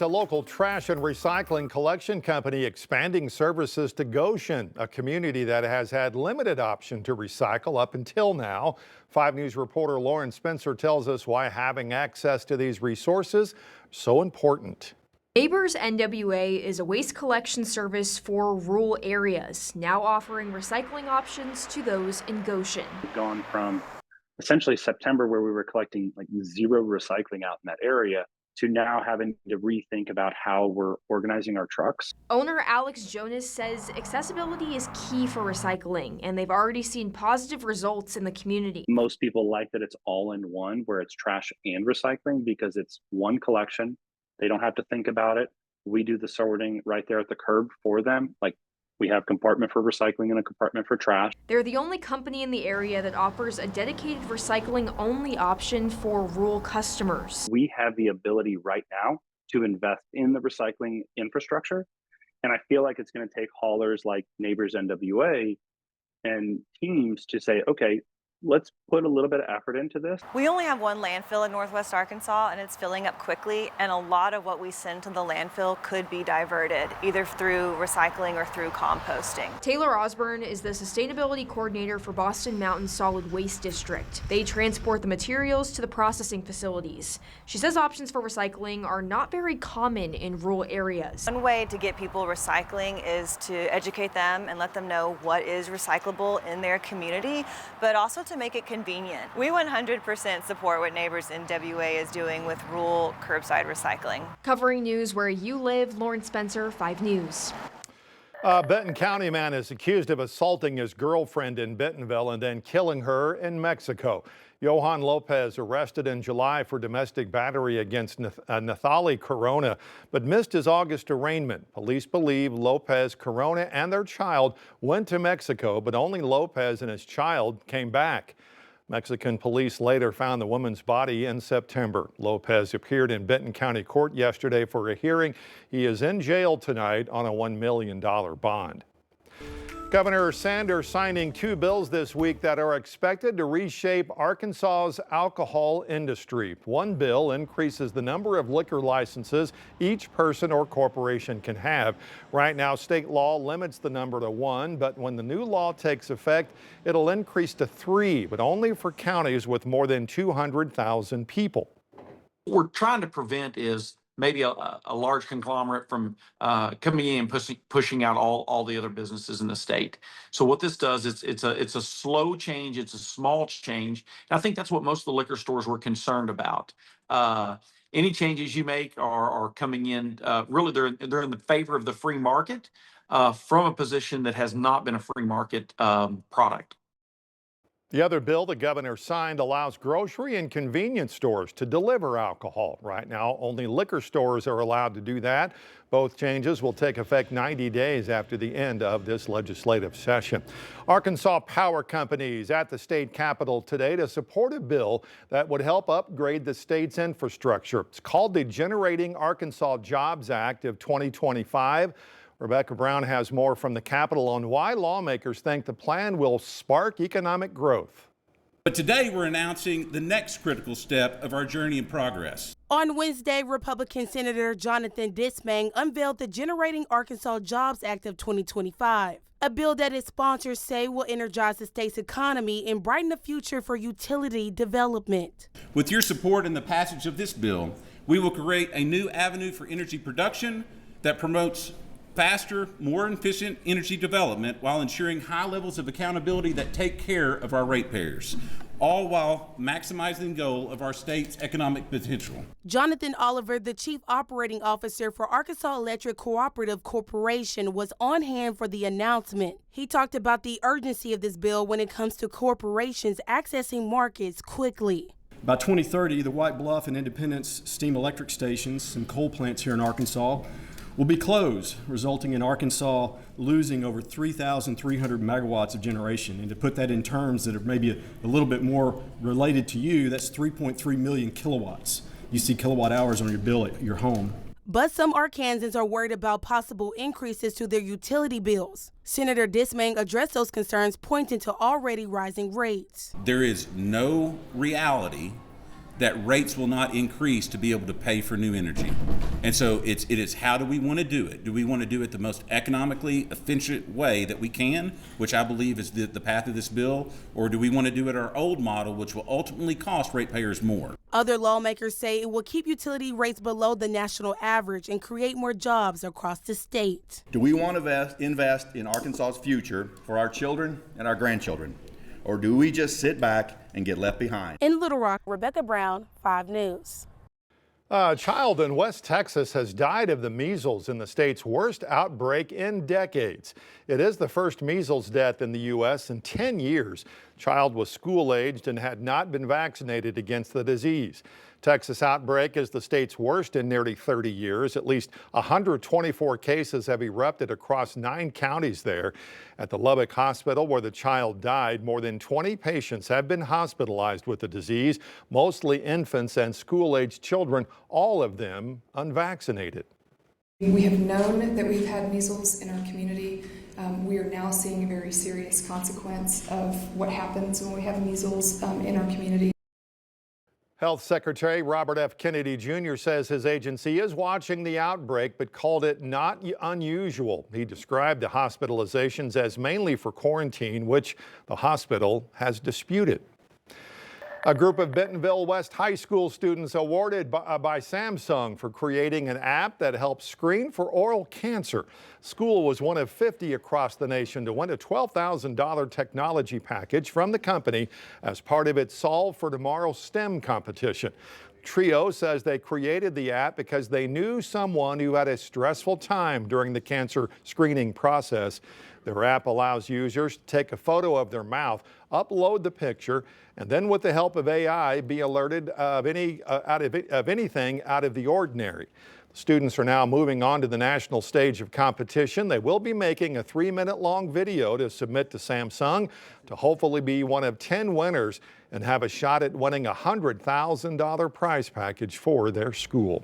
A local trash and recycling collection company expanding services to Goshen, a community that has had limited option to recycle up until now. 5 News reporter Lauren Spencer tells us why having access to these resources is so important. Neighbors NWA is a waste collection service for rural areas, now offering recycling options to those in Goshen. We've gone from essentially September, where we were collecting like zero recycling out in that area, to now having to rethink about how we're organizing our trucks. Owner Alex Jonas says accessibility is key for recycling, and they've already seen positive results in the community. Most people like that it's all in one, where it's trash and recycling, because it's one collection. They don't have to think about it. We do the sorting right there at the curb for them. Like, we have a compartment for recycling and a compartment for trash. They're the only company in the area that offers a dedicated recycling-only option for rural customers. We have the ability right now to invest in the recycling infrastructure. And I feel like it's going to take haulers like Neighbors NWA and teams to say, okay, let's put a little bit of effort into this. We only have one landfill in Northwest Arkansas, and it's filling up quickly, and a lot of what we send to the landfill could be diverted, either through recycling or through composting. Taylor Osborne is the sustainability coordinator for Boston Mountain Solid Waste District. They transport the materials to the processing facilities. She says options for recycling are not very common in rural areas. One way to get people recycling is to educate them and let them know what is recyclable in their community, but also to make it convenient. We 100% support what Neighbors NWA is doing with rural curbside recycling. Covering news where you live, Lauren Spencer, 5 News. A Benton County man is accused of assaulting his girlfriend in Bentonville and then killing her in Mexico. Johan Lopez arrested in July for domestic battery against Nathalie Corona, but missed his August arraignment. Police believe Lopez, Corona, and their child went to Mexico, but only Lopez and his child came back. Mexican police later found the woman's body in September. Lopez appeared in Benton County Court yesterday for a hearing. He is in jail tonight on a $1 million bond. Governor Sanders signing 2 bills this week that are expected to reshape Arkansas's alcohol industry. One bill increases the number of liquor licenses each person or corporation can have. Right now, state law limits the number to 1, but when the new law takes effect, it'll increase to 3, but only for counties with more than 200,000 people. What we're trying to prevent is maybe a large conglomerate from coming in and pushing out all the other businesses in the state. So what this does is it's a slow change, it's a small change. And I think that's what most of the liquor stores were concerned about. Any changes you make are coming in, really they're in the favor of the free market from a position that has not been a free market product. The other bill the governor signed allows grocery and convenience stores to deliver alcohol. Right now, only liquor stores are allowed to do that. Both changes will take effect 90 days after the end of this legislative session. Arkansas power companies at the state capitol today to support a bill that would help upgrade the state's infrastructure. It's called the Generating Arkansas Jobs Act of 2025. Rebecca Brown has more from the Capitol on why lawmakers think the plan will spark economic growth. But today we're announcing the next critical step of our journey in progress. On Wednesday, Republican Senator Jonathan Dismang unveiled the Generating Arkansas Jobs Act of 2025, a bill that its sponsors say will energize the state's economy and brighten the future for utility development. With your support in the passage of this bill, we will create a new avenue for energy production that promotes faster, more efficient energy development while ensuring high levels of accountability that take care of our ratepayers, all while maximizing the goal of our state's economic potential. Jonathan Oliver, the Chief Operating Officer for Arkansas Electric Cooperative Corporation, was on hand for the announcement. He talked about the urgency of this bill when it comes to corporations accessing markets quickly. By 2030, the White Bluff and Independence steam electric stations and coal plants here in Arkansas will be closed, resulting in Arkansas losing over 3,300 megawatts of generation. And to put that in terms that are maybe a little bit more related to you, that's 3.3 million kilowatts. You see kilowatt hours on your bill at your home. But some Arkansans are worried about possible increases to their utility bills. Senator Dismang addressed those concerns, pointing to already rising rates. There is no reality that rates will not increase to be able to pay for new energy. And so it is how do we want to do it? Do we want to do it the most economically efficient way that we can, which I believe is the path of this bill, or do we want to do it our old model, which will ultimately cost ratepayers more? Other lawmakers say it will keep utility rates below the national average and create more jobs across the state. Do we want to invest in Arkansas's future for our children and our grandchildren? Or do we just sit back and get left behind? In Little Rock, Rebecca Brown, 5 News. A child in West Texas has died of the measles in the state's worst outbreak in decades. It is the first measles death in the U.S. in 10 years. The child was school-aged and had not been vaccinated against the disease. Texas outbreak is the state's worst in nearly 30 years. At least 124 cases have erupted across 9 counties there. At the Lubbock Hospital where the child died, more than 20 patients have been hospitalized with the disease, mostly infants and school-aged children, all of them unvaccinated. We have known that we've had measles in our community. We are now seeing a very serious consequence of what happens when we have measles in our community. Health Secretary Robert F. Kennedy Jr. says his agency is watching the outbreak, but called it not unusual. He described the hospitalizations as mainly for quarantine, which the hospital has disputed. A group of Bentonville West High School students awarded by Samsung for creating an app that helps screen for oral cancer. School was one of 50 across the nation to win a $12,000 technology package from the company as part of its Solve for Tomorrow STEM competition. Trio says they created the app because they knew someone who had a stressful time during the cancer screening process. Their app allows users to take a photo of their mouth, upload the picture, and then with the help of AI, be alerted of anything out of the ordinary. Students are now moving on to the national stage of competition. They will be making a 3-minute long video to submit to Samsung to hopefully be one of 10 winners and have a shot at winning a $100,000 prize package for their school.